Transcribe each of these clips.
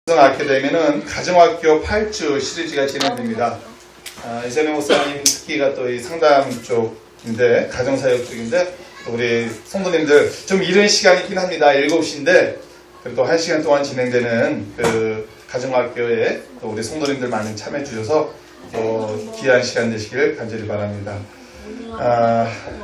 아카데미는 가정학교 8주 시리즈가 진행됩니다. 이재명 목사님 특기가 또 이 상담 쪽인데, 가정사역 쪽인데, 또 우리 성도님들 좀 이른 시간이긴 합니다. 7시인데, 그래도 1시간 동안 진행되는 그 가정학교에 또 우리 성도님들 많이 참여해 주셔서 또 귀한 시간 되시길 간절히 바랍니다.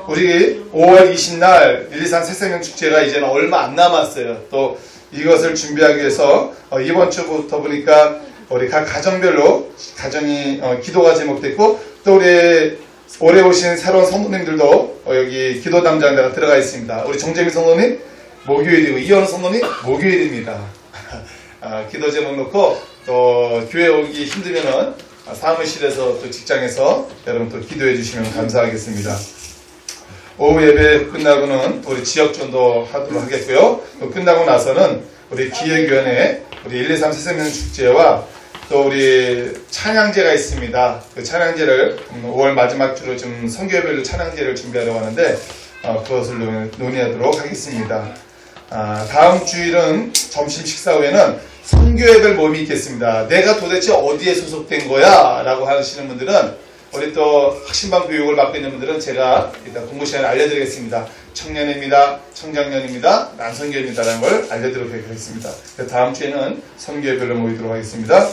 우리 5월 20날 123 새생명 축제가 이제는 얼마 안 남았어요. 또 이것을 준비하기 위해서 이번 주부터 보니까 우리 각 가정별로 가정이 기도가 제목됐고, 또 우리 올해 오신 새로운 성도님들도 여기 기도 담장에다가 들어가 있습니다. 우리 정재민 성도님 목요일이고, 이현우 성도님 목요일입니다. 기도 제목 놓고 또 교회 오기 힘들면은 사무실에서 또 직장에서 여러분 또 기도해 주시면 감사하겠습니다. 오후 예배 끝나고는 우리 지역전도 하도록 하겠고요. 또 끝나고 나서는 우리 기획위원회 우리 123 새생명 축제와 또 우리 찬양제가 있습니다. 그 찬양제를 5월 마지막 주로 좀 선교별로 찬양제를 준비하려고 하는데 그것을 논의하도록 하겠습니다. 다음 주일은 점심 식사 후에는 선교예배를 모임이 있겠습니다. 내가 도대체 어디에 소속된 거야? 라고 하시는 분들은, 우리 또 학신반 교육을 맡고 있는 분들은 제가 일단 공부 시간에 알려드리겠습니다. 청년입니다. 청장년입니다. 남선교입니다. 라는 걸 알려드리도록 하겠습니다. 다음 주에는 선교예배를 모이도록 하겠습니다.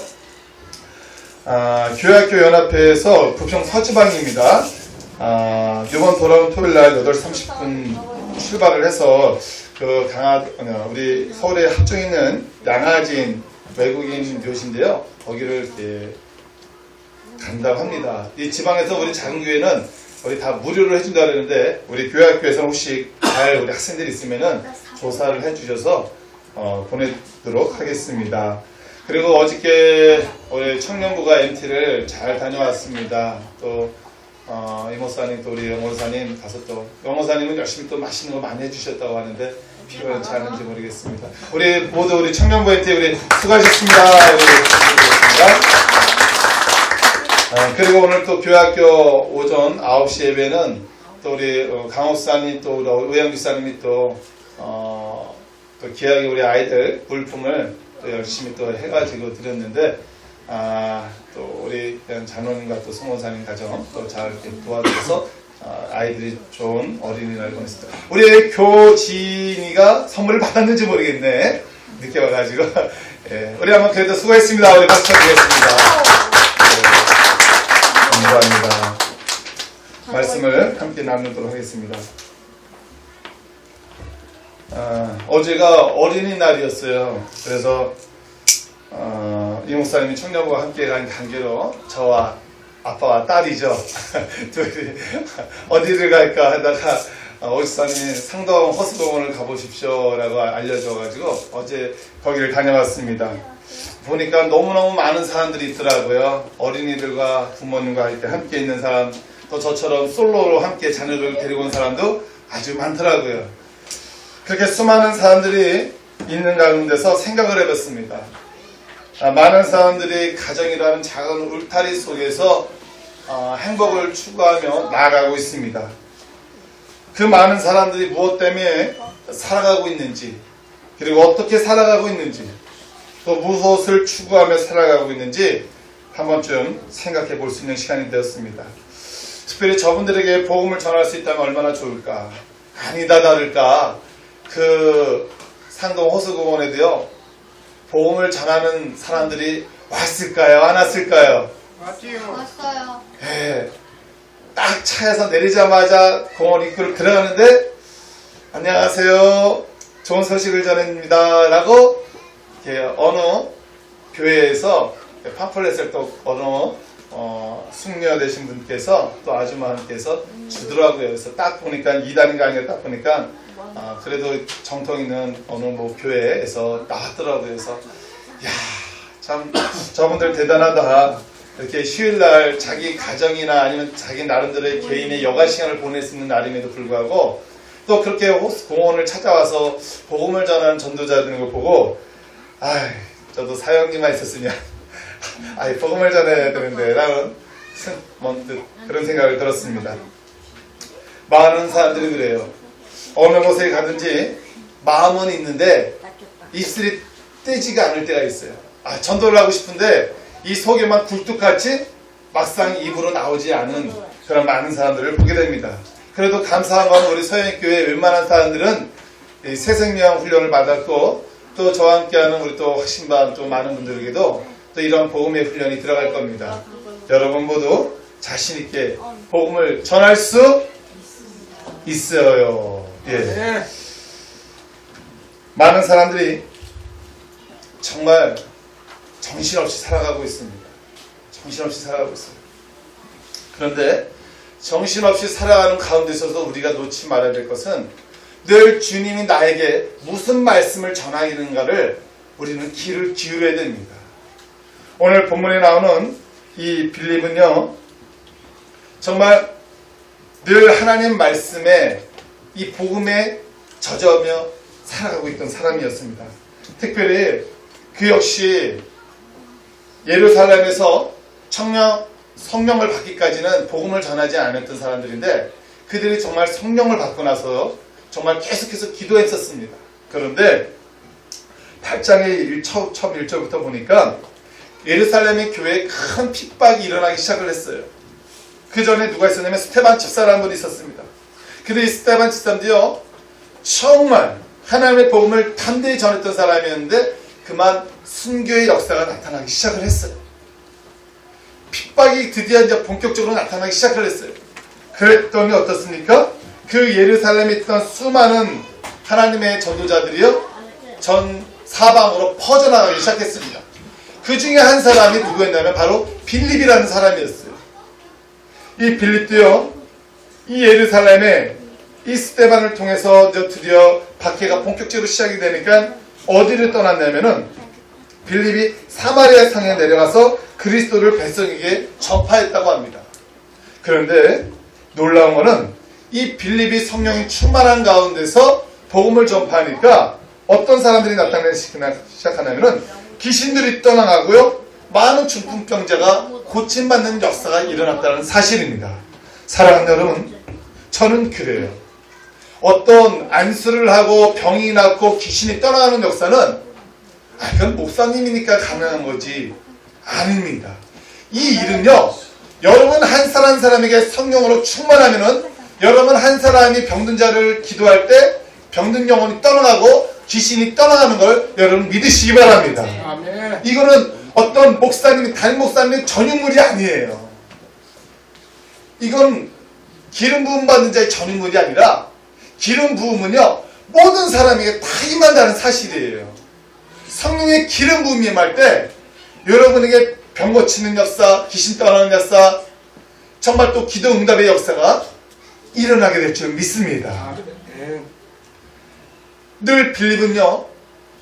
교회학교 연합회에서 부평 서지방입니다. 이번 돌아온 토요일날 8시 30분 출발을 해서 우리 서울에 합정 있는 양화진 외국인 교회인데요. 거기를 이렇게 간다고 합니다. 이 지방에서 우리 작은 교회는 우리 다 무료로 해준다 그러는데, 우리 교회학교에서 혹시 우리 학생들이 있으면은 조사를 해주셔서 보내도록 하겠습니다. 그리고 어저께 우리 청년부가 MT를 잘 다녀왔습니다. 또 이모사님 또 우리 영호사님 가서 또 영호사님은 열심히 또 맛있는 거 많이 해주셨다고 하는데 필요할지 않은지 모르겠습니다. 우리 모두 우리 청년부 MT 우리 수고하셨습니다. 그리고 오늘 또 교회학교 오전 9시 예배는 또 우리 강옥사님 또 우리 의양주사님이 또 귀하게 우리 아이들 물품을 또 열심히 또 해가지고 드렸는데, 또 우리 장로님과 또 성원사님 가정 또 잘 도와줘서 아이들이 좋은 어린이날 보냈습니다. 우리 교진이가 선물을 받았는지 모르겠네. 늦게 와가지고. 예, 우리 한번 그래도 수고했습니다. 우리 박수 드리겠습니다. 감사합니다. 말씀을 함께 나누도록 하겠습니다. 어제가 어린이날이었어요. 그래서 이 목사님이 청년부와 함께 간 관계로 저와 아빠와 딸이죠. 둘이 어디를 갈까 하다가 오지사님이 상동 호수공원을 가보십시오 라고 알려줘가지고 어제 거기를 다녀왔습니다. 보니까 너무너무 많은 사람들이 있더라고요. 어린이들과 부모님과 함께 있는 사람, 또 저처럼 솔로로 함께 자녀를 데리고 온 사람도 아주 많더라고요. 그렇게 수많은 사람들이 있는 가운데서 생각을 해봤습니다. 많은 사람들이 가정이라는 작은 울타리 속에서 행복을 추구하며 나아가고 있습니다. 그 많은 사람들이 무엇 때문에 살아가고 있는지, 그리고 어떻게 살아가고 있는지, 또 무엇을 추구하며 살아가고 있는지 한 번쯤 생각해 볼 수 있는 시간이 되었습니다. 특별히 저분들에게 복음을 전할 수 있다면 얼마나 좋을까. 아니다 다를까 그 상동 호수공원에도요, 복음을 전하는 사람들이 왔을까요? 안 왔을까요? 왔어요. 예, 딱 차에서 내리자마자 공원 입구를 들어가는데, 안녕하세요, 좋은 소식을 전합니다 라고 어느 교회에서 팜플렛을 또 어느 숙녀 되신 분께서 또 아주머니께서 주더라고요. 그래서 딱 보니까 2단인가 아니라 딱 보니까 그래도 정통 있는 어느 뭐 교회에서 나왔더라고요. 그래서 야, 참 저분들 대단하다. 이렇게 휴일날 자기 가정이나 아니면 자기 나름대로의 개인의 여가 시간을 보낼 수 있는 날임에도 불구하고 또 그렇게 공원을 찾아와서 복음을 전하는 전도자들인 걸 보고, 저도 사역님만 있었으면 복음을 전해야 되는데 라는 그런 생각을 들었습니다. 많은 사람들이 그래요. 어느 곳에 가든지 마음은 있는데 입술이 떼지가 않을 때가 있어요. 전도를 하고 싶은데 이 속에만 굴뚝같이 막상 입으로 나오지 않은 그런 많은 사람들을 보게 됩니다. 그래도 감사한 건 우리 서영익교회 웬만한 사람들은 이 새생명 훈련을 받았고 또 저와 함께하는 우리 또 확신반 또 많은 분들에게도 또 이런 복음의 훈련이 들어갈 겁니다. 여러분 모두 자신 있게 복음을 전할 수 있어요. 예. 많은 사람들이 정말 정신없이 살아가고 있습니다. 정신없이 살아가고 있어요. 그런데 정신없이 살아가는 가운데 있어서 우리가 놓지 말아야 될 것은 늘 주님이 나에게 무슨 말씀을 전하기는가를 우리는 귀를 기울여야 됩니다. 오늘 본문에 나오는 이 빌립은요, 정말 늘 하나님 말씀에 이 복음에 젖어며 살아가고 있던 사람이었습니다. 특별히 그 역시 예루살렘에서 성령을 받기까지는 복음을 전하지 않았던 사람들인데 그들이 정말 성령을 받고 나서 정말 계속해서 기도했었습니다. 그런데 8장의 처음 1절부터 보니까 예루살렘의 교회에 큰 핍박이 일어나기 시작을 했어요. 그 전에 누가 있었냐면 스테반 집사라는 분이 있었습니다. 근데 이 스테반 집사인데요, 정말 하나님의 복음을 담대히 전했던 사람이었는데 그만 순교의 역사가 나타나기 시작을 했어요. 핍박이 드디어 이제 본격적으로 나타나기 시작을 했어요. 그랬더니 어떻습니까? 그 예루살렘에 있던 수많은 하나님의 전도자들이요, 전 사방으로 퍼져나가기 시작했습니다. 그 중에 한 사람이 누구였냐면 바로 빌립이라는 사람이었어요. 이 빌립도요, 이 예루살렘에 이 스테반을 통해서 드디어 박해가 본격적으로 시작이 되니까 어디를 떠났냐면은 빌립이 사마리아 상에 내려가서 그리스도를 백성에게 전파했다고 합니다. 그런데 놀라운 것은 이 빌립이 성령이 충만한 가운데서 복음을 전파하니까 어떤 사람들이 나타나기 시작하냐면은 귀신들이 떠나가고요, 많은 중풍병자가 고침받는 역사가 일어났다는 사실입니다. 사랑하는 여러분, 저는 그래요. 어떤 안수를 하고 병이 낫고 귀신이 떠나가는 역사는 그건 목사님이니까 가능한 거지 아닙니다. 이 일은요, 여러분 한 사람 한 사람에게 성령으로 충만하면은 여러분 한 사람이 병든 자를 기도할 때 병든 영혼이 떠나가고 귀신이 떠나가는 걸 여러분 믿으시기 바랍니다. 아멘. 이거는 어떤 목사님이 담임 목사님의 전유물이 아니에요. 이건 기름 부음 받는 자의 전유물이 아니라 기름 부음은요, 모든 사람에게 다 임한다는 사실이에요. 성령의 기름 부음이 임할 때 여러분에게 병 고치는 역사, 귀신 떠나는 역사, 정말 또 기도 응답의 역사가 일어나게 될 줄 믿습니다. 늘 빌립은요,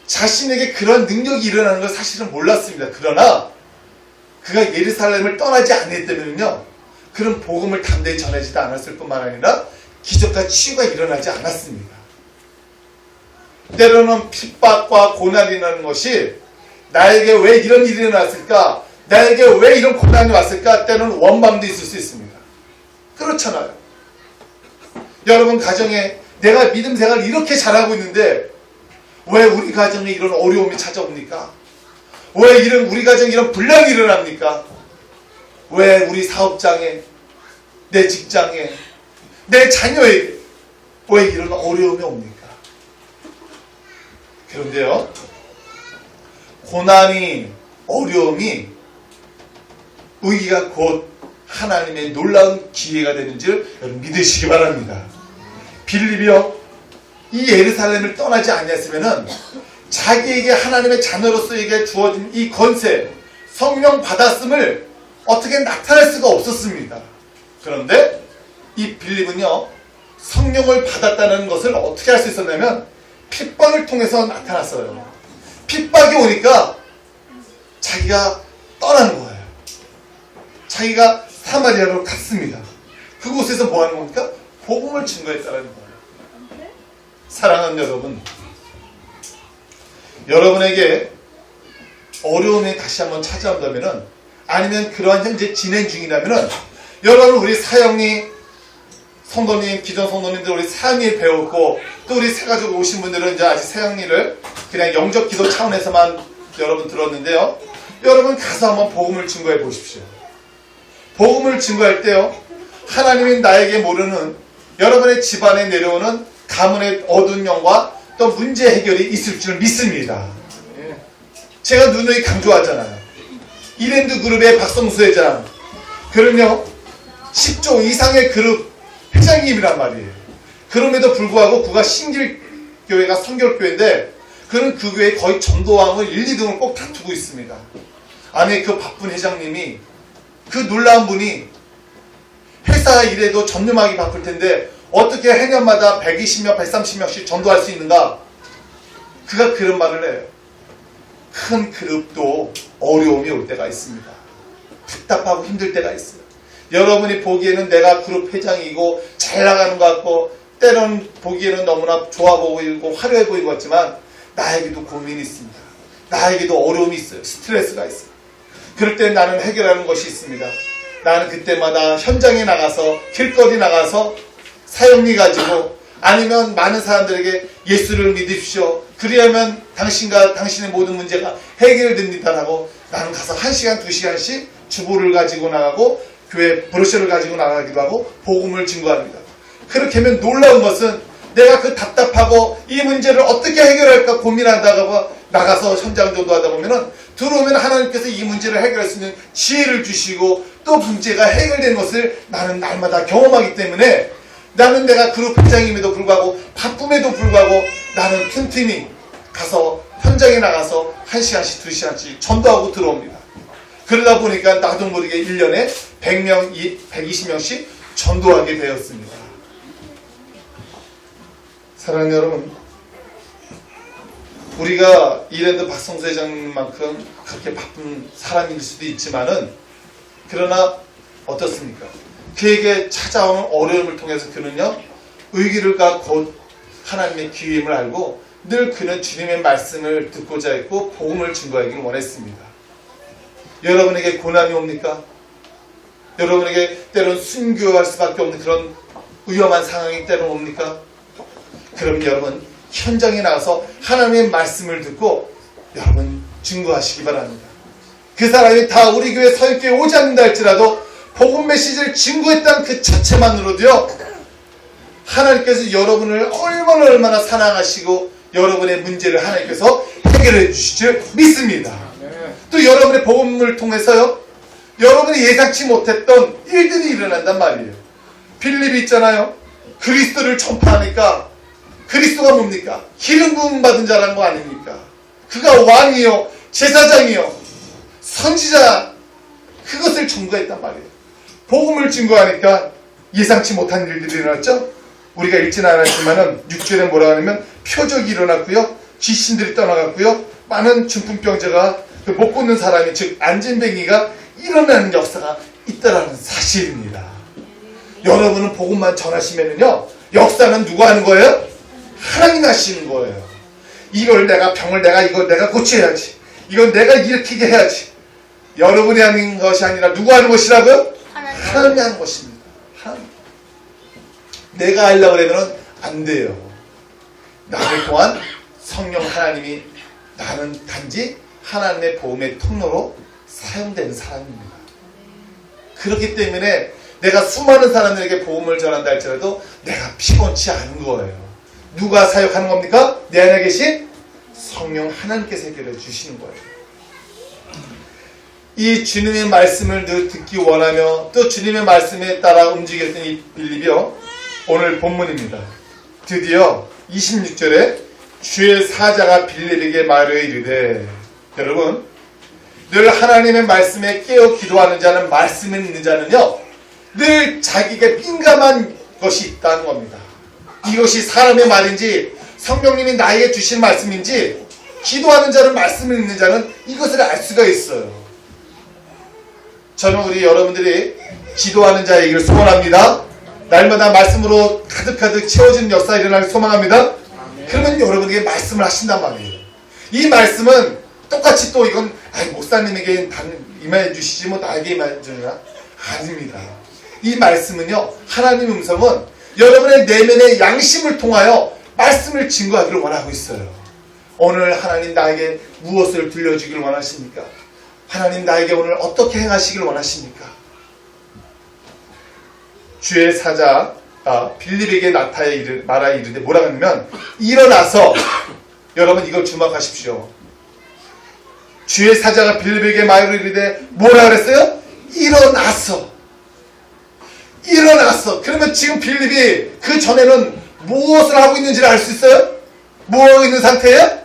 자신에게 그런 능력이 일어나는 걸 사실은 몰랐습니다. 그러나 그가 예루살렘을 떠나지 않았다면요, 그런 복음을 담대히 전하지도 않았을 뿐만 아니라 기적과 치유가 일어나지 않았습니다. 때로는 핍박과 고난이라는 것이 나에게 왜 이런 일이 일어났을까, 나에게 왜 이런 고난이 왔을까, 때로는 원망도 있을 수 있습니다. 그렇잖아요. 여러분 가정에 내가 믿음 생활을 이렇게 잘하고 있는데 왜 우리 가정에 이런 어려움이 찾아옵니까? 왜 우리 가정에 이런 분량이 일어납니까? 왜 우리 사업장에, 내 직장에, 내 자녀에게 왜 이런 어려움이 옵니까? 그런데요, 고난이, 어려움이 의기가 곧 하나님의 놀라운 기회가 되는 줄 여러분 믿으시기 바랍니다. 빌립이요, 이 예루살렘을 떠나지 않았으면은 자기에게 하나님의 자녀로서에게 주어진 이 권세, 성령 받았음을 어떻게 나타낼 수가 없었습니다. 그런데 이 빌립은요, 성령을 받았다는 것을 어떻게 할 수 있었냐면 핍박을 통해서 나타났어요. 핍박이 오니까 자기가 떠나는 거예요. 자기가 사마리아로 갔습니다. 그곳에서 뭐 하는 겁니까? 복음을 증거했다는 거예요. 사랑하는 여러분, 여러분에게 어려움이 다시 한번 찾아온다면은, 아니면 그러한 현재 진행 중이라면은, 여러분 우리 사형리 성도님, 기존 성도님들 우리 사형리 배웠고, 또 우리 새가족 오신 분들은 이제 아직 사형리를 그냥 영적 기도 차원에서만 여러분 들었는데요. 여러분 가서 한번 복음을 증거해 보십시오. 복음을 증거할 때요, 하나님이 나에게 모르는 여러분의 집안에 내려오는 가문의 어두운 영과 또 문제 해결이 있을 줄 믿습니다. 제가 누누이 강조하잖아요. 이랜드 그룹의 박성수 회장, 그는요 10조 이상의 그룹 회장님이란 말이에요. 그럼에도 불구하고 그가 신길교회가 성결교회인데 그는 그 교회에 거의 전도왕을 1, 2등을 꼭 다투고 있습니다. 아니 그 바쁜 회장님이, 그 놀라운 분이 회사 일에도 전념하기 바쁠 텐데 어떻게 해년마다 120명, 130명씩 전도할 수 있는가? 그가 그런 말을 해요. 큰 그룹도 어려움이 올 때가 있습니다. 답답하고 힘들 때가 있어요. 여러분이 보기에는 내가 그룹 회장이고 잘 나가는 것 같고 때론 보기에는 너무나 좋아 보이고 화려해 보이는 것 같지만 나에게도 고민이 있습니다. 나에게도 어려움이 있어요. 스트레스가 있어요. 그럴 때 나는 해결하는 것이 있습니다. 나는 그때마다 현장에 나가서 길거리 나가서 사역리 가지고 아니면 많은 사람들에게 예수를 믿으십시오. 그리하면 당신과 당신의 모든 문제가 해결됩니다라고 나는 가서 1시간, 2시간씩 주보를 가지고 나가고 교회 브로셔를 가지고 나가기도 하고 복음을 증거합니다. 그렇게 하면 놀라운 것은 내가 그 답답하고 이 문제를 어떻게 해결할까 고민하다가 나가서 현장 전도하다 보면은 들어오면 하나님께서 이 문제를 해결할 수 있는 지혜를 주시고 또 문제가 해결된 것을 나는 날마다 경험하기 때문에 나는 내가 그룹 회장임에도 불구하고 바쁨에도 불구하고 나는 틈틈이 가서 현장에 나가서 1시간씩 2시간씩 전도하고 들어옵니다. 그러다 보니까 나도 모르게 1년에 100명, 120명씩 전도하게 되었습니다. 사랑하는 여러분, 우리가 이랜드 박성수 회장님만큼 그렇게 바쁜 사람일 수도 있지만은 그러나 어떻습니까? 그에게 찾아오는 어려움을 통해서 그는요 의기를가 곧 하나님의 기임을 알고 늘 그는 주님의 말씀을 듣고자 했고 복음을 증거하기를 원했습니다. 여러분에게 고난이 옵니까? 여러분에게 때론 순교할 수밖에 없는 그런 위험한 상황이 때론 옵니까? 그럼 여러분 현장에 나가서 하나님의 말씀을 듣고 여러분 증거하시기 바랍니다. 그 사람이 다 우리 교회 서역교회 오지 않는다 할지라도 복음 메시지를 증거했다는 그 자체만으로도요 하나님께서 여러분을 얼마나 사랑하시고 여러분의 문제를 하나님께서 해결해 주실 줄 믿습니다. 또 여러분의 복음을 통해서요 여러분이 예상치 못했던 일들이 일어난단 말이에요. 빌립이 있잖아요. 그리스도를 전파하니까 그리스도가 뭡니까? 기름 부음 받은 자라는 거 아닙니까? 그가 왕이요 제사장이요 선지자 그것을 증거했단 말이에요. 복음을 증거하니까 예상치 못한 일들이 일어났죠. 우리가 읽지는 않았지만은 6절에 뭐라 하냐면 표적이 일어났고요. 귀신들이 떠나갔고요. 많은 중풍병자가 못 걷는 사람이 즉 안진뱅이가 일어나는 역사가 있다라는 사실입니다. 여러분은 복음만 전하시면은요 역사는 누가 하는 거예요? 하나님 하시는 거예요. 이걸 내가 병을 이걸 내가 고쳐야지. 이건 내가 일으키게 해야지. 여러분이 하는 것이 아니라 누가 하는 것이라고요? 하나님이 하는 것입니다. 하나님. 내가 하려고 하면 안 돼요. 나를 통한 성령 하나님이 나는 단지 하나님의 복음의 통로로 사용되는 사람입니다. 그렇기 때문에 내가 수많은 사람들에게 복음을 전한다 할지라도 내가 피곤치 않은 거예요. 누가 사역하는 겁니까? 내 안에 계신 성령 하나님께서 해결해 주시는 거예요. 이 주님의 말씀을 늘 듣기 원하며 또 주님의 말씀에 따라 움직였던 이 빌립이요 오늘 본문입니다. 드디어 26절에 주의 사자가 빌립에게 말하여 이르되 여러분 늘 하나님의 말씀에 깨어 기도하는 자는 말씀에 있는 자는요 늘 자기가 민감한 것이 있다는 겁니다. 이것이 사람의 말인지 성령님이 나에게 주신 말씀인지 기도하는 자는 말씀을 읽는 자는 이것을 알 수가 있어요. 저는 우리 여러분들이 기도하는 자이기를 소원합니다. 날마다 말씀으로 가득가득 채워지는 역사가 일어나길 소망합니다. 그러면 여러분에게 말씀을 하신단 말이에요. 이 말씀은 똑같이 또 이건 목사님에게 임해 주시지 뭐 나에게 임해 주느냐? 아닙니다. 이 말씀은요 하나님의 음성은 여러분의 내면의 양심을 통하여 말씀을 증거하기를 원하고 있어요. 오늘 하나님 나에게 무엇을 들려주길 원하십니까? 하나님 나에게 오늘 어떻게 행하시길 원하십니까? 주의 사자 빌립에게 말하 이르되 뭐라 하냐면 일어나서 여러분 이걸 주목하십시오. 주의 사자가 빌립에게 말하 이르되 뭐라 그랬어요? 일어나서. 그러면 지금 빌립이 그 전에는 무엇을 하고 있는지를 알 수 있어요? 뭐 하고 있는 상태예요?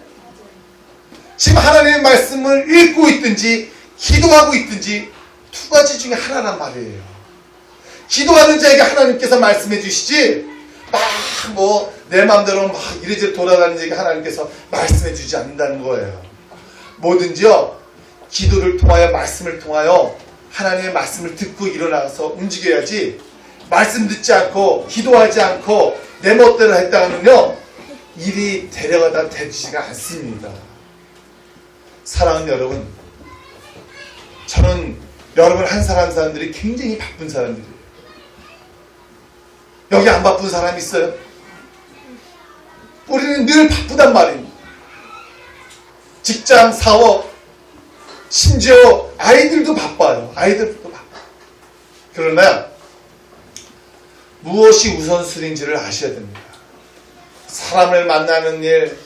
지금 하나님의 말씀을 읽고 있든지 기도하고 있든지 두 가지 중에 하나란 말이에요. 기도하는 자에게 하나님께서 말씀해 주시지 내 마음대로 이리저리 돌아다니는 자에게 하나님께서 말씀해 주지 않는다는 거예요. 뭐든지요 기도를 통하여 말씀을 통하여 하나님의 말씀을 듣고 일어나서 움직여야지 말씀 듣지 않고 기도하지 않고 내 멋대로 했다가는요 일이 데려가다 되지가 않습니다. 사랑하는 여러분, 저는 여러분 한 사람들이 굉장히 바쁜 사람들이에요. 여기 안 바쁜 사람 있어요? 우리는 늘 바쁘단 말입니다. 직장, 사업, 심지어 아이들도 바빠요. 그러나 무엇이 우선순위인지를 아셔야 됩니다. 사람을 만나는 일,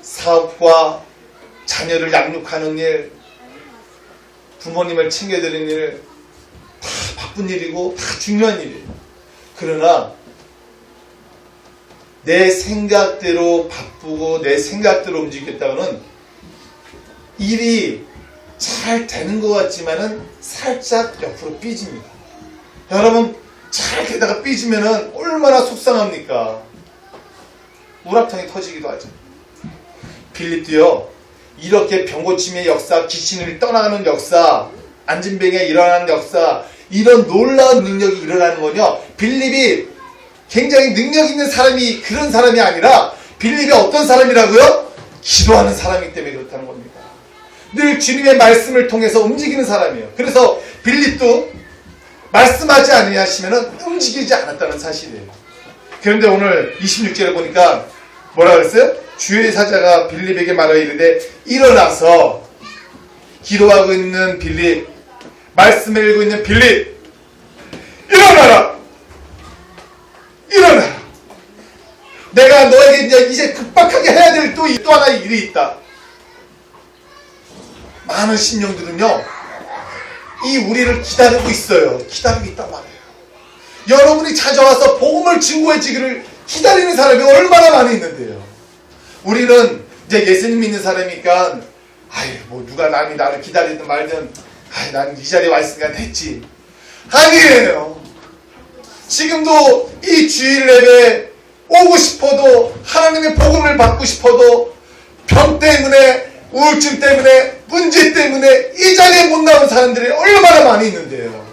사업과 자녀를 양육하는 일, 부모님을 챙겨드리는 일, 다 바쁜 일이고 다 중요한 일이에요. 그러나 내 생각대로 바쁘고 내 생각대로 움직였다가는 일이 잘 되는 것 같지만은 살짝 옆으로 삐집니다. 여러분 잘 되다가 삐지면은 얼마나 속상합니까? 우라통이 터지기도 하죠. 빌립도요 이렇게 병고침의 역사, 귀신을 떠나가는 역사, 안진병에 일어나는 역사, 이런 놀라운 능력이 일어나는 거는요 빌립이 굉장히 능력 있는 사람이 그런 사람이 아니라 빌립이 어떤 사람이라고요? 기도하는 사람이기 때문에 그렇다는 겁니다. 늘 주님의 말씀을 통해서 움직이는 사람이에요. 그래서 빌립도 말씀하지 아니하시면 움직이지 않았다는 사실이에요. 그런데 오늘 26절에 보니까 뭐라 그랬어요? 주의 사자가 빌립에게 말하여 이르되 일어나서. 기도하고 있는 빌립, 말씀을 읽고 있는 빌립, 일어나라! 내가 너에게 이제 급박하게 해야 될 또 하나의 일이 있다. 많은 신령들은요 이 우리를 기다리고 있어요. 기다리고 있단 말이에요. 여러분이 찾아와서 복음을 증거해 주기를 기다리는 사람이 얼마나 많이 있는데요. 우리는 이제 예수님 믿는 사람이니까 누가 나를 기다리든 말든 나는 이 자리에 와 있으니까 됐지. 아니에요. 지금도 이 주일 예배 오고 싶어도, 하나님의 복음을 받고 싶어도 병 때문에, 우울증 때문에, 문제 때문에 이 자리에 못 나온 사람들이 얼마나 많이 있는데요.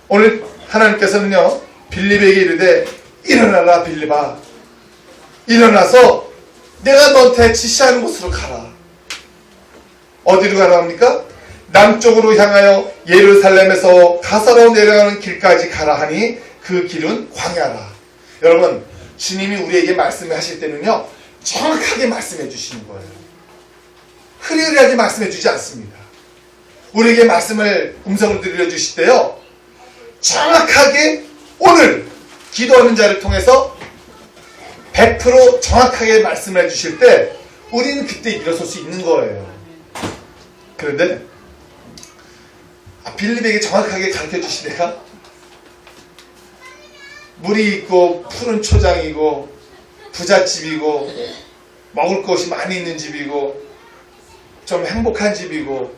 오늘 하나님께서는요 빌립에게 이르되 일어나라 빌립아, 일어나서 내가 너한테 지시하는 곳으로 가라. 어디로 가라 합니까? 남쪽으로 향하여 예루살렘에서 가사로 내려가는 길까지 가라 하니 그 길은 광야라. 여러분 주님이 우리에게 말씀하실 때는요 정확하게 말씀해 주시는 거예요. 흐리흐리하게 말씀해 주지 않습니다. 우리에게 음성을 들려주실 때요 정확하게 오늘 기도하는 자를 통해서 100% 정확하게 말씀을 해주실 때 우리는 그때 일어설 수 있는 거예요. 그런데 빌립에게 정확하게 가르쳐 주시대요. 물이 있고 푸른 초장이고 부잣집이고 먹을 것이 많이 있는 집이고 좀 행복한 집이고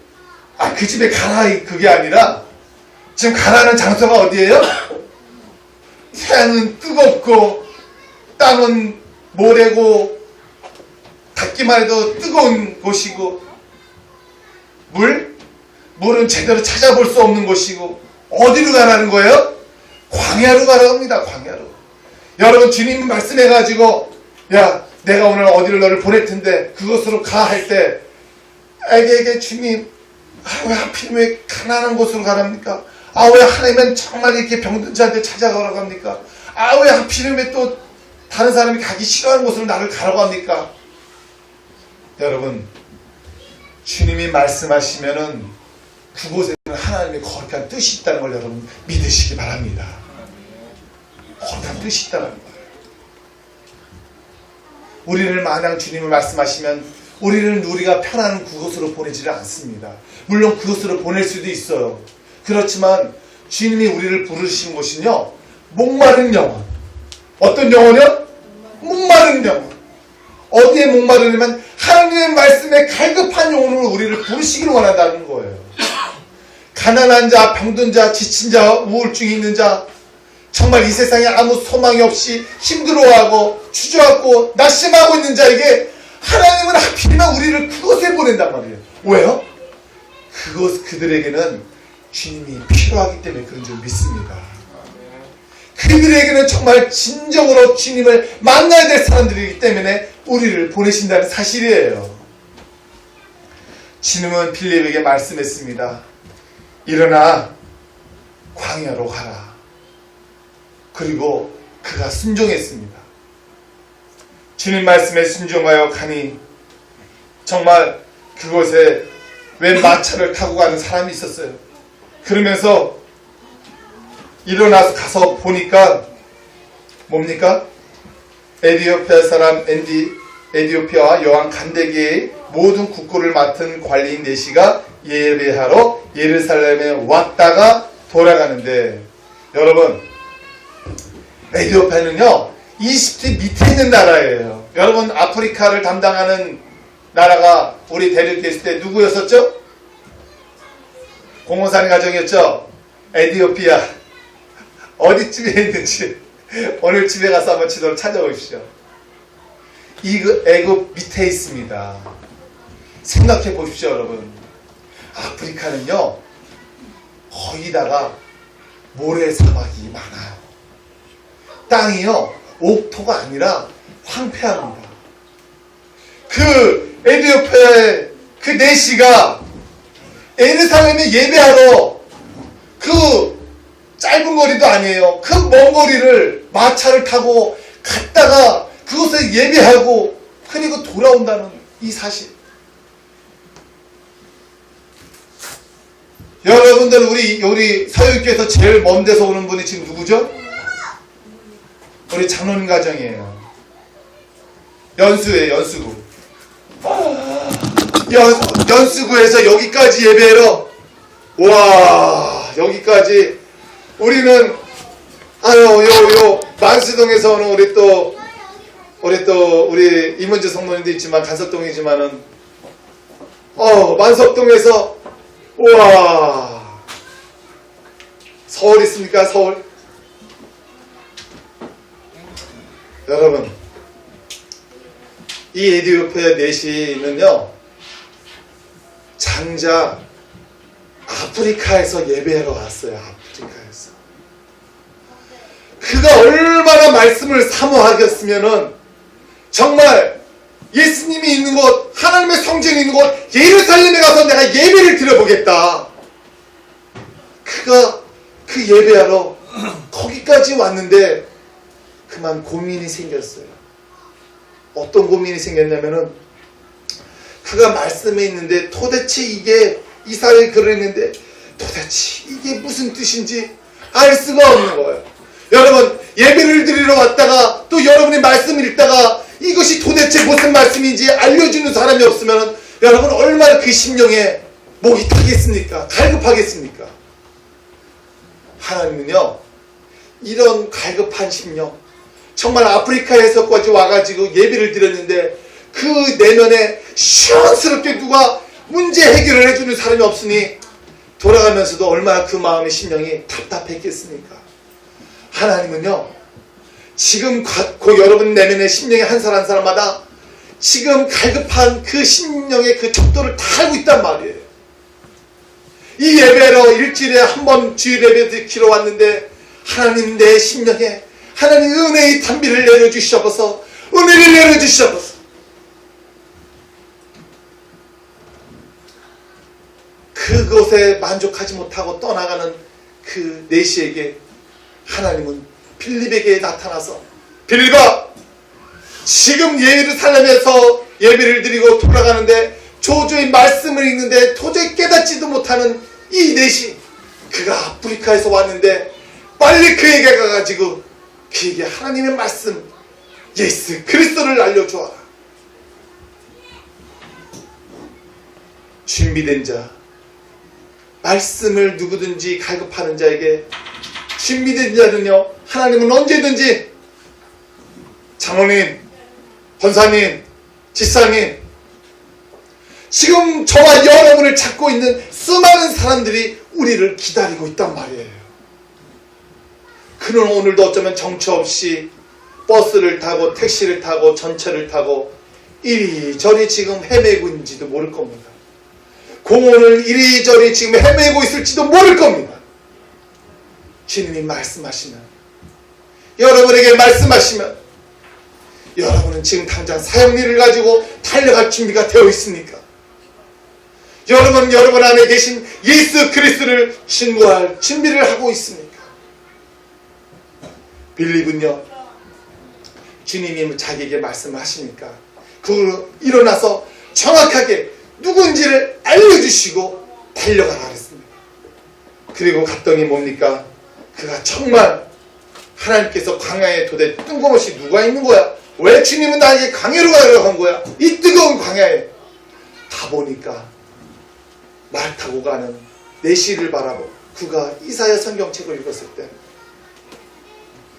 그 집에 가라 그게 아니라 지금 가라는 장소가 어디예요? 태양은 뜨겁고 땅은 모래고 닿기만 해도 뜨거운 곳이고 물은 제대로 찾아볼 수 없는 곳이고 어디로 가라는 거예요? 광야로 가라고 합니다. 광야로. 여러분 주님 말씀해가지고 내가 오늘 어디를 너를 보낼 텐데 그곳으로 가 할 때 에게 주님 왜 하필이면 가난한 곳으로 가랍니까? 왜 하나님은 정말 이렇게 병든 자한테 찾아가라고 합니까? 왜 하필이면 또 다른 사람이 가기 싫어하는 곳으로 나를 가라고 합니까? 여러분, 주님이 말씀하시면은 그곳에는 하나님의 거룩한 뜻이 있다는 걸 여러분 믿으시기 바랍니다. 거룩한 뜻이 있다는 거예요. 우리를 마냥 주님이 말씀하시면 우리는 우리가 편한 그곳으로 보내지를 않습니다. 물론 그곳으로 보낼 수도 있어요. 그렇지만 주님이 우리를 부르신 곳은요, 목마른 영혼. 어떤 영혼이요? 목마른 영혼. 어디에 목마르냐면 하나님의 말씀에 갈급한 영혼으로 우리를 부르시기를 원한다는 거예요. 가난한 자, 병든 자, 지친 자, 우울증이 있는 자, 정말 이 세상에 아무 소망이 없이 힘들어하고 주저하고 낙심하고 있는 자에게 하나님은 하필이면 우리를 그곳에 보낸단 말이에요. 왜요? 그들에게는 주님이 필요하기 때문에 그런 줄 믿습니다. 그들에게는 정말 진정으로 주님을 만나야 될 사람들이기 때문에 우리를 보내신다는 사실이에요. 주님은 빌립에게 말씀했습니다. 일어나 광야로 가라. 그리고 그가 순종했습니다. 주님 말씀에 순종하여 가니 정말 그곳에 웬 마차를 타고 가는 사람이 있었어요. 그러면서 일어나서 가서 보니까 뭡니까? 에디오피아 사람 에디오피아와 여왕 간데기의 모든 국고를 맡은 관리인 네시가 예배하러 예루살렘에 왔다가 돌아가는데, 여러분, 에디오피아는요 이집트 밑에 있는 나라예요. 여러분, 아프리카를 담당하는 나라가 우리 대륙에 있을 때 누구였었죠? 공원사님 가정이었죠? 에디오피아. 어디쯤에 있는지 오늘 집에 가서 한번 지도를 찾아보십시오. 이 애굽 밑에 있습니다. 생각해 보십시오, 여러분. 아프리카는요 거기다가 모래사막이 많아요. 땅이요 옥토가 아니라 황폐합니다. 그 에디오피아의 그 네시가 예루살렘에 예배하러 그 짧은 거리도 아니에요. 그 먼 거리를 마차를 타고 갔다가 그곳에 예배하고 그리고 돌아온다는 이 사실. 여러분들, 우리 서유교에서 제일 먼 데서 오는 분이 지금 누구죠? 우리 장로님 가정이에요. 연수예요, 연수구. 연수구에서 여기까지 예배하러, 와, 여기까지. 우리는 요 만수동에서 오는 우리 이문주 성모님도 있지만 간석동이지만은 만석동에서, 우와, 서울 있습니까? 서울. 여러분, 이 에디오피아 네시는요 장자 아프리카에서 예배하러 왔어요. 아프리카에서. 그가 얼마나 말씀을 사모하겠으면은 정말 예수님이 있는 곳, 하나님의 성전이 있는 곳 예루살렘에 가서 내가 예배를 드려보겠다. 그가 그 예배하러 거기까지 왔는데 그만 고민이 생겼어요. 어떤 고민이 생겼냐면은 그가 말씀에 있는데 도대체 이게 이사야의 글을 했는데 도대체 이게 무슨 뜻인지 알 수가 없는 거예요. 여러분, 예배를 드리러 왔다가 또 여러분이 말씀을 읽다가 이것이 도대체 무슨 말씀인지 알려주는 사람이 없으면 여러분 얼마나 그 심령에 목이 타겠습니까? 갈급하겠습니까? 하나님은요 이런 갈급한 심령, 정말 아프리카에서까지 와가지고 예배를 드렸는데 그 내면에 시원스럽게 누가 문제 해결을 해주는 사람이 없으니 돌아가면서도 얼마나 그 마음의 심령이 답답했겠습니까? 하나님은요 지금 곧 여러분 내면의 심령의 한 사람 한 사람마다 지금 갈급한 그 심령의 그 척도를 다 알고 있단 말이에요. 이 예배로 일주일에 한 번 주일 예배 드리러 왔는데 하나님 내 심령에 하나님 은혜의 단비를 내려주시옵소서, 은혜를 내려주시옵소서. 그것에 만족하지 못하고 떠나가는 그 네시에게 하나님은 빌립에게 나타나서, 빌립아, 지금 예루살렘에서 예배를 드리고 돌아가는데 조조의 말씀을 읽는데 도저히 깨닫지도 못하는 이 넷이 그가 아프리카에서 왔는데 빨리 그에게 가가지고 그에게 하나님의 말씀 예수 그리스도를 알려주어라. 준비된 자, 말씀을 누구든지 갈급하는 자에게 준비된 자는요, 하나님은 언제든지 장로님, 권사님, 지사님, 지금 저와 여러분을 찾고 있는 수많은 사람들이 우리를 기다리고 있단 말이에요. 그는 오늘도 어쩌면 정처 없이 버스를 타고 택시를 타고 전철을 타고 이리저리 지금 헤매고 있는지도 모를 겁니다. 공원을 이리저리 지금 헤매고 있을지도 모를 겁니다. 주님이 말씀하시면, 여러분에게 말씀하시면, 여러분은 지금 당장 사형리를 가지고 달려갈 준비가 되어 있습니까? 여러분 안에 계신 예수 그리스도를 신고할 준비를 하고 있습니까? 빌립은요, 주님이 자기에게 말씀하시니까 그 일어나서 정확하게 누군지를 알려주시고 달려가라 그랬습니다. 그리고 갔더니 뭡니까? 그가 정말 하나님께서 광야에 도대체 뜬금없이 누가 있는 거야? 왜 주님은 나에게 광야로 가려고 한 거야? 이 뜨거운 광야에 가보니까 말 타고 가는 내시를 바라보고 그가 이사야 성경책을 읽었을 때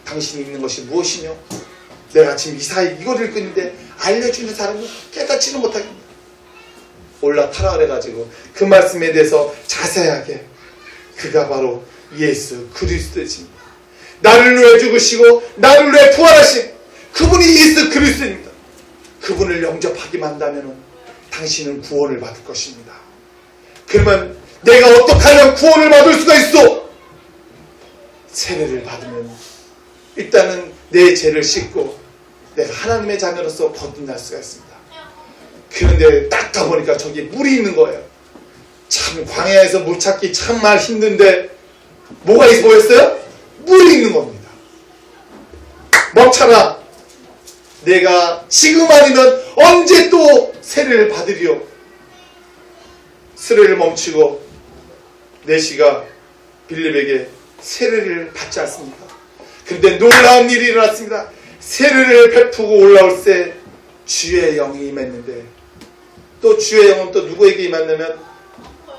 당신이 읽는 것이 무엇이며 내가 지금 이사야 이걸 읽고 있는데 알려주는 사람은 깨닫지는 못하겠다. 올라타라 그래가지고 그 말씀에 대해서 자세하게 그가 바로 예수 그리스도입니다. 나를 위해 죽으시고 나를 위해 부활하신 그분이 예수 그리스도입니다. 그분을 영접하기만 한다면 당신은 구원을 받을 것입니다. 그러면 내가 어떻게 하면 구원을 받을 수가 있어? 세례를 받으면 일단은 내 죄를 씻고 내가 하나님의 자녀로서 거듭날 수가 있습니다. 그런데 딱 가보니까 저기 물이 있는 거예요. 참 광야에서 물 찾기 참말 힘든데 뭐가 있어 보였어요? 물이 있는 겁니다. 멈춰라. 내가 지금 아니면 언제 또 세례를 받으리요? 세례를 멈추고 내시가 빌립에게 세례를 받지 않습니까? 그런데 놀라운 일이 일어났습니다. 세례를 베푸고 올라올 때 주의 영이 임했는데 또 주의 영은 또 누구에게 임했냐면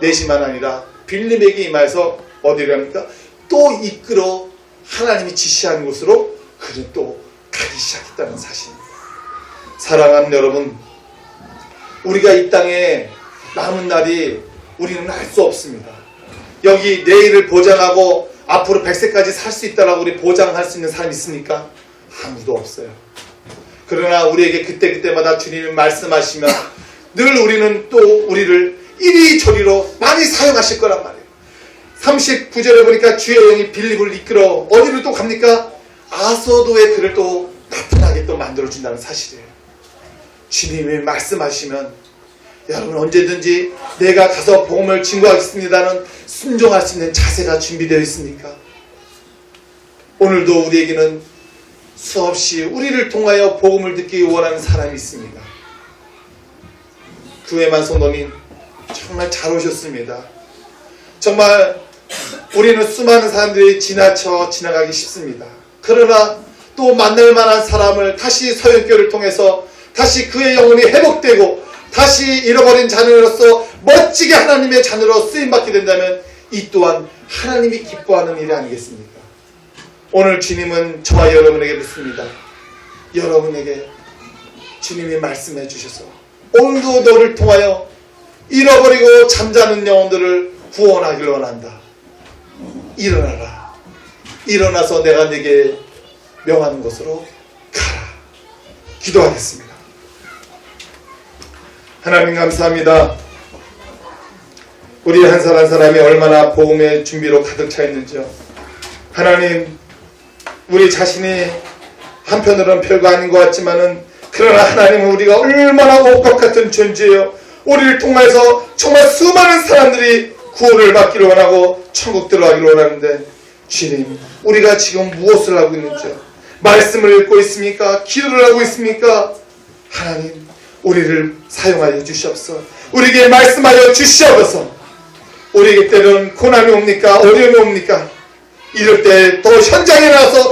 내시만 아니라 빌립에게 임해서 어디로 합니까? 또 이끌어 하나님이 지시한 곳으로 그는 또 가기 시작했다는 사실입니다. 사랑하는 여러분, 우리가 이 땅에 남은 날이 우리는 알 수 없습니다. 여기 내일을 보장하고 앞으로 100세까지 살 수 있다라고 우리 보장할 수 있는 사람이 있습니까? 아무도 없어요. 그러나 우리에게 그때그때마다 주님이 말씀하시면 늘 우리는 또 우리를 이리저리로 많이 사용하실 거란 말이에요. 39절에 보니까 주의 영이 빌립을 이끌어 어디로 또 갑니까? 아소도의 그를 또 나타나게 또 만들어준다는 사실이에요. 주님이 말씀하시면 여러분 언제든지 내가 가서 복음을 증거하겠습니다는 순종할 수 있는 자세가 준비되어 있습니까? 오늘도 우리에게는 수없이 우리를 통하여 복음을 듣기 원하는 사람이 있습니다. 교회만 성도님 정말 잘 오셨습니다. 정말 우리는 수많은 사람들이 지나가기 쉽습니다. 그러나 또 만날 만한 사람을 다시 서영교를 통해서 다시 그의 영혼이 회복되고 다시 잃어버린 자녀로서 멋지게 하나님의 자녀로 쓰임받게 된다면 이 또한 하나님이 기뻐하는 일이 아니겠습니까? 오늘 주님은 저와 여러분에게 묻습니다. 여러분에게 주님이 말씀해 주셔서 오늘도 너를 통하여 잃어버리고 잠자는 영혼들을 구원하길 원한다. 일어나라. 일어나서 내가 네게 명하는 곳으로 가라. 기도하겠습니다. 하나님 감사합니다. 우리 한 사람 한 사람이 얼마나 복음의 준비로 가득 차 있는지요. 하나님, 우리 자신이 한편으로는 별거 아닌 것 같지만은 그러나 하나님은 우리가 얼마나 옥과 같은 존재예요. 우리를 통해서 정말 수많은 사람들이 구원을 받기를 원하고 천국 들어가기를 원하는데 주님, 우리가 지금 무엇을 하고 있는지요. 말씀을 읽고 있습니까? 기도를 하고 있습니까? 하나님, 우리를 사용하여 주시옵소서. 우리에게 말씀하여 주시옵소서. 우리에게 때로는 고난이 옵니까? 어려움이 옵니까? 이럴 때 또 현장에 나서